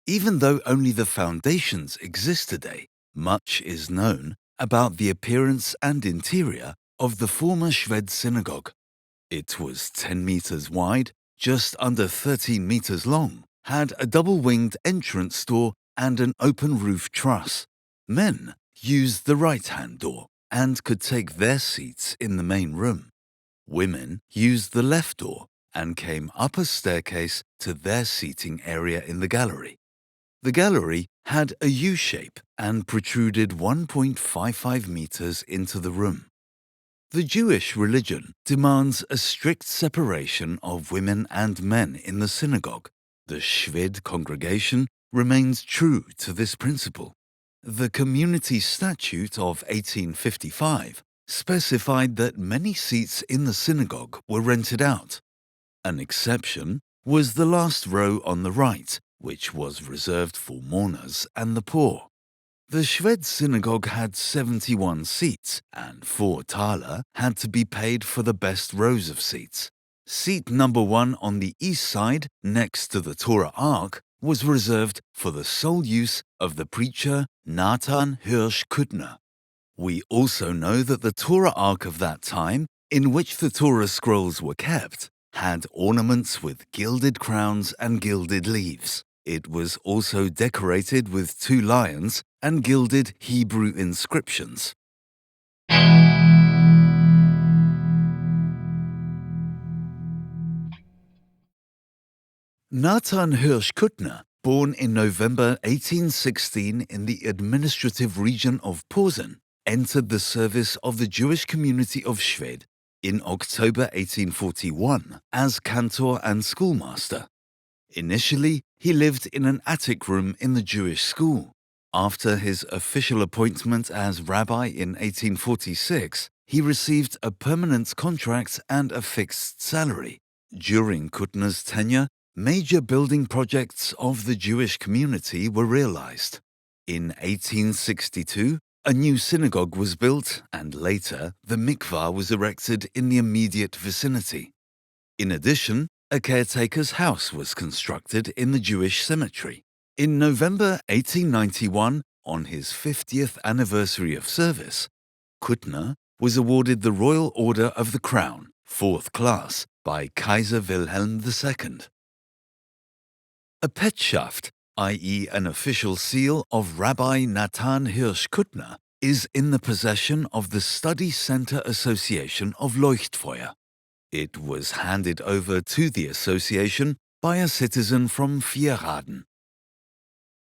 Even though only the foundations exist today, much is known about the appearance and interior of the former Schwedt Synagogue. It was 10 meters wide, just under 13 meters long, had a double-winged entrance door and an open roof truss. Men used the right-hand door and could take their seats in the main room. Women used the left door and came up a staircase to their seating area in the gallery. The gallery had a U shape and protruded 1.55 meters into the room. The Jewish religion demands a strict separation of women and men in the synagogue. The Schwed congregation remains true to this principle. The Community Statute of 1855 specified that many seats in the synagogue were rented out. An exception was the last row on the right, which was reserved for mourners and the poor. The Schwed synagogue had 71 seats, and 4 thaler had to be paid for the best rows of seats. Seat number 1 on the east side, next to the Torah Ark, was reserved for the sole use of the preacher Nathan Hirsch Kuttner. We also know that the Torah Ark of that time, in which the Torah scrolls were kept, had ornaments with gilded crowns and gilded leaves. It was also decorated with 2 lions and gilded Hebrew inscriptions. Nathan Hirsch Kuttner, born in November 1816 in the administrative region of Posen, entered the service of the Jewish community of Schwed in October 1841 as cantor and schoolmaster. Initially, he lived in an attic room in the Jewish school. After his official appointment as rabbi in 1846, he received a permanent contract and a fixed salary. During Kuttner's tenure, major building projects of the Jewish community were realized. In 1862, a new synagogue was built, and later the mikvah was erected in the immediate vicinity. In addition, a caretaker's house was constructed in the Jewish cemetery. In November 1891, on his 50th anniversary of service, Kuttner was awarded the Royal Order of the Crown, 4th class, by Kaiser Wilhelm II. A Petschaft, i.e. an official seal of Rabbi Nathan Hirsch Kuttner, is in the possession of the Study Center Association of Leuchtfeuer. It was handed over to the association by a citizen from Vierraden.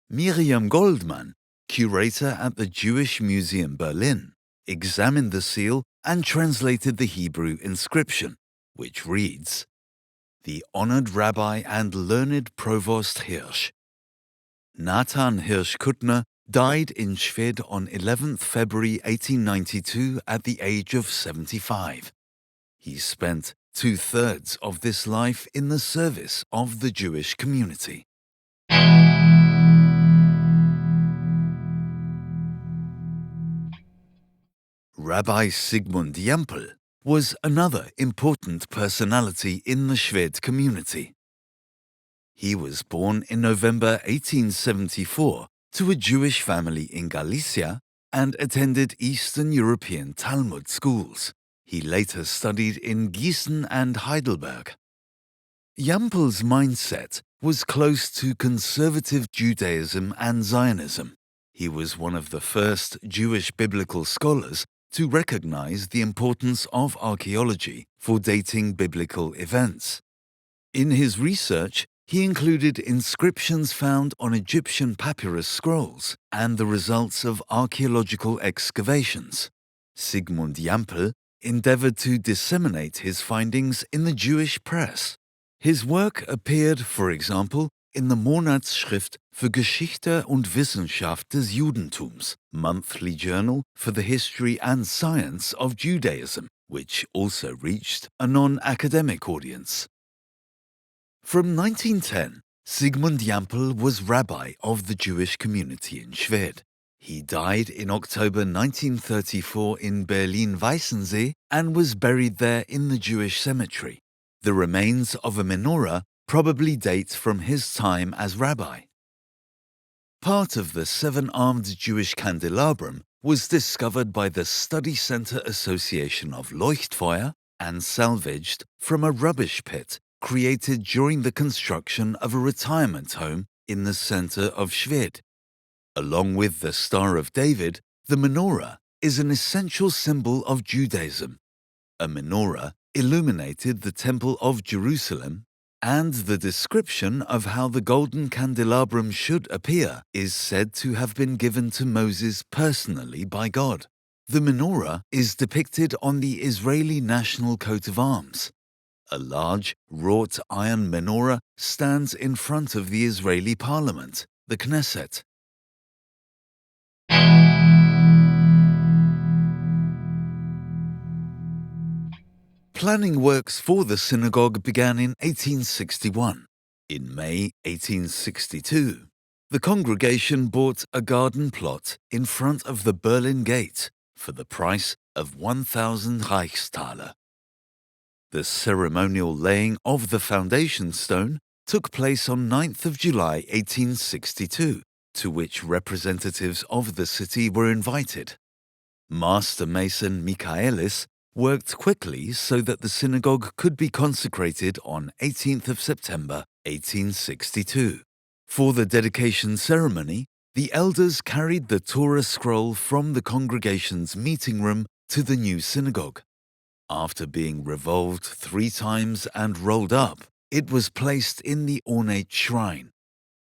Miriam Goldman, curator at the Jewish Museum Berlin, examined the seal and translated the Hebrew inscription, which reads, "The honored Rabbi and learned Provost Hirsch." Nathan Hirsch Kuttner died in Schwed on 11th February 1892 at the age of 75. He spent 2/3 of this life in the service of the Jewish community. Rabbi Sigmund Jampel was another important personality in the Schwed community. He was born in November 1874 to a Jewish family in Galicia and attended Eastern European Talmud schools. He later studied in Gießen and Heidelberg. Jampel's mindset was close to conservative Judaism and Zionism. He was one of the first Jewish biblical scholars to recognize the importance of archaeology for dating biblical events. In his research, he included inscriptions found on Egyptian papyrus scrolls and the results of archaeological excavations. Sigmund Jampel endeavored to disseminate his findings in the Jewish press. His work appeared, for example, in the Monatsschrift für Geschichte und Wissenschaft des Judentums, monthly journal for the history and science of Judaism, which also reached a non-academic audience. From 1910, Sigmund Jampel was rabbi of the Jewish community in Schwed. He died in October 1934 in Berlin-Weißensee and was buried there in the Jewish cemetery. The remains of a menorah probably date from his time as rabbi. Part of the seven-armed Jewish candelabrum was discovered by the Study Center Association of Leuchtfeuer and salvaged from a rubbish pit created during the construction of a retirement home in the center of Schwedt. Along with the Star of David, the menorah is an essential symbol of Judaism. A menorah illuminated the Temple of Jerusalem, and the description of how the golden candelabrum should appear is said to have been given to Moses personally by God. The menorah is depicted on the Israeli national coat of arms. A large, wrought iron menorah stands in front of the Israeli parliament, the Knesset. Planning works for the synagogue began in 1861. In May 1862, the congregation bought a garden plot in front of the Berlin Gate for the price of 1,000 Reichsthaler. The ceremonial laying of the foundation stone took place on 9th of July 1862, to which representatives of the city were invited. Master Mason Michaelis worked quickly so that the synagogue could be consecrated on 18th of September 1862. For the dedication ceremony, the elders carried the Torah scroll from the congregation's meeting room to the new synagogue. After being revolved 3 times and rolled up, it was placed in the ornate shrine.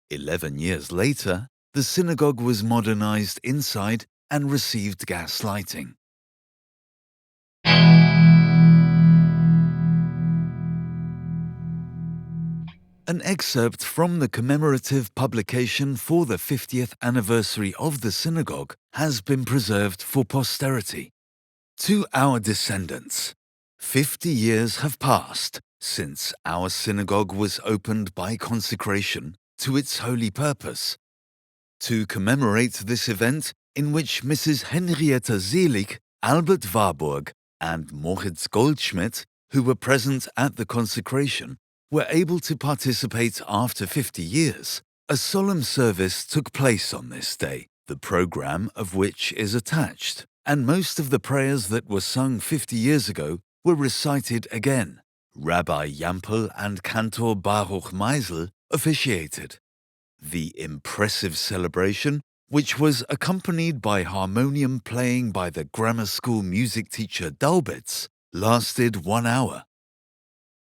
11 years later, the synagogue was modernized inside and received gas lighting. An excerpt from the commemorative publication for the 50th anniversary of the synagogue has been preserved for posterity. To our descendants, 50 years have passed since our synagogue was opened by consecration to its holy purpose. To commemorate this event, in which Mrs. Henrietta Seelig, Albert Warburg, and Moritz Goldschmidt, who were present at the consecration, were able to participate after 50 years, a solemn service took place on this day, the program of which is attached, and most of the prayers that were sung 50 years ago were recited again. Rabbi Yampel and Cantor Baruch Meisel officiated. The impressive celebration, which was accompanied by harmonium playing by the grammar school music teacher Dalbitz, lasted 1 hour.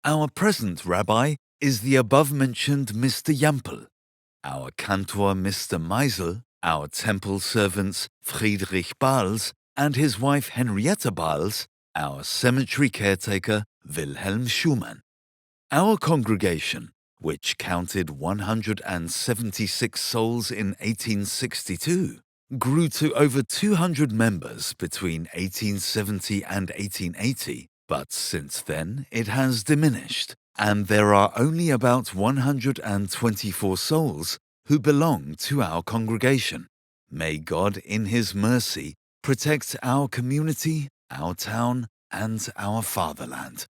Our present rabbi is the above-mentioned Mr. Yampel, our cantor Mr. Meisel, our temple servants Friedrich Bahls and his wife Henrietta Bahls, our cemetery caretaker Wilhelm Schumann. Our congregation, which counted 176 souls in 1862, grew to over 200 members between 1870 and 1880, but since then it has diminished, and there are only about 124 souls who belong to our congregation. May God in His mercy protect our community, our town, and our fatherland.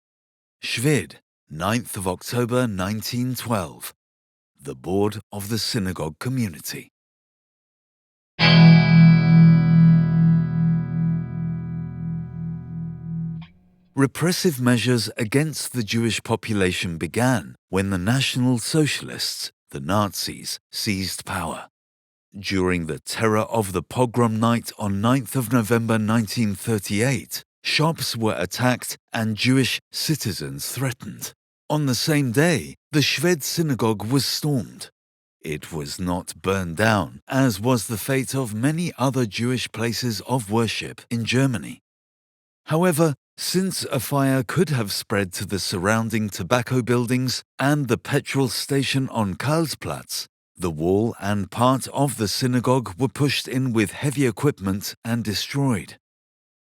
Schwedt, 9th of October 1912. The Board of the Synagogue Community. Repressive measures against the Jewish population began when the National Socialists, the Nazis, seized power. During the terror of the pogrom night on 9th of November 1938, shops were attacked and Jewish citizens threatened. On the same day, the Schwedt synagogue was stormed. It was not burned down, as was the fate of many other Jewish places of worship in Germany. However, since a fire could have spread to the surrounding tobacco buildings and the petrol station on Karlsplatz, the wall and part of the synagogue were pushed in with heavy equipment and destroyed.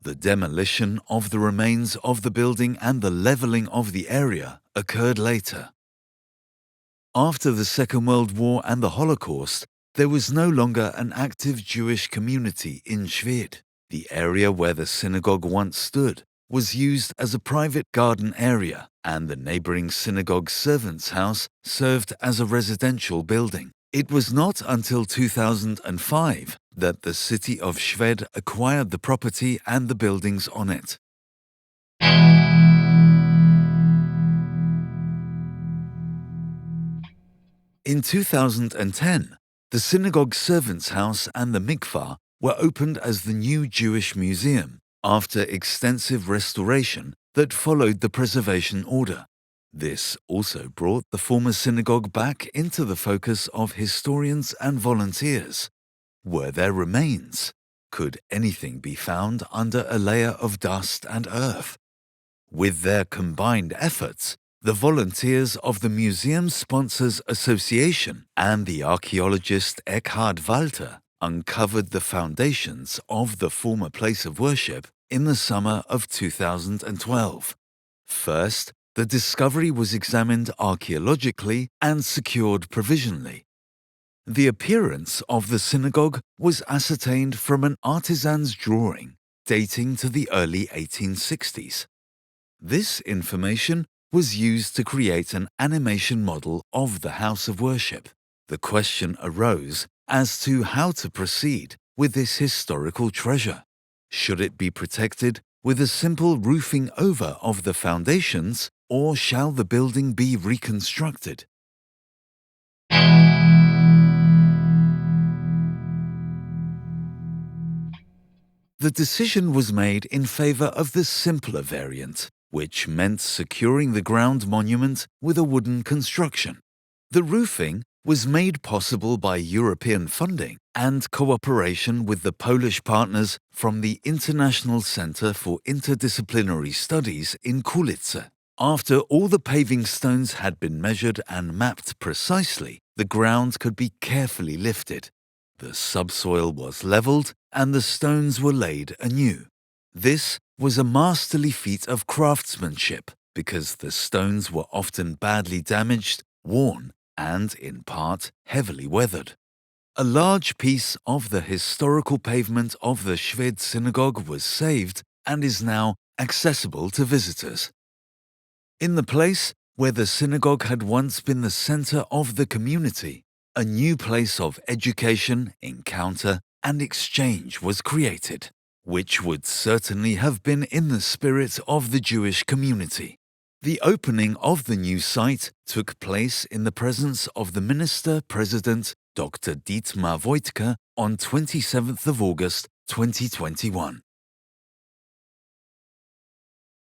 The demolition of the remains of the building and the leveling of the area occurred later. After the Second World War and the Holocaust, there was no longer an active Jewish community in Schwedt. The area where the synagogue once stood was used as a private garden area, and the neighboring synagogue servants' house served as a residential building. It was not until 2005 that the city of Schwedt acquired the property and the buildings on it. In 2010, the synagogue servants' house and the mikvah were opened as the new Jewish museum after extensive restoration that followed the preservation order. This also brought the former synagogue back into the focus of historians and volunteers. Were there remains? Could anything be found under a layer of dust and earth? With their combined efforts, the volunteers of the Museum Sponsors Association and the archaeologist Eckhard Walter uncovered the foundations of the former place of worship in the summer of 2012. First, the discovery was examined archaeologically and secured provisionally. The appearance of the synagogue was ascertained from an artisan's drawing dating to the early 1860s. This information was used to create an animation model of the house of worship. The question arose as to how to proceed with this historical treasure. Should it be protected with a simple roofing over of the foundations, or shall the building be reconstructed? The decision was made in favor of the simpler variant, which meant securing the ground monument with a wooden construction. The roofing was made possible by European funding and cooperation with the Polish partners from the International Center for Interdisciplinary Studies in Kulice. After all the paving stones had been measured and mapped precisely, the ground could be carefully lifted. The subsoil was leveled and the stones were laid anew. This was a masterly feat of craftsmanship because the stones were often badly damaged, worn, and, in part, heavily weathered. A large piece of the historical pavement of the Schwedt Synagogue was saved and is now accessible to visitors. In the place where the synagogue had once been the center of the community, a new place of education, encounter, and exchange was created, which would certainly have been in the spirit of the Jewish community. The opening of the new site took place in the presence of the Minister-President Dr. Dietmar Woidke on 27th of August 2021.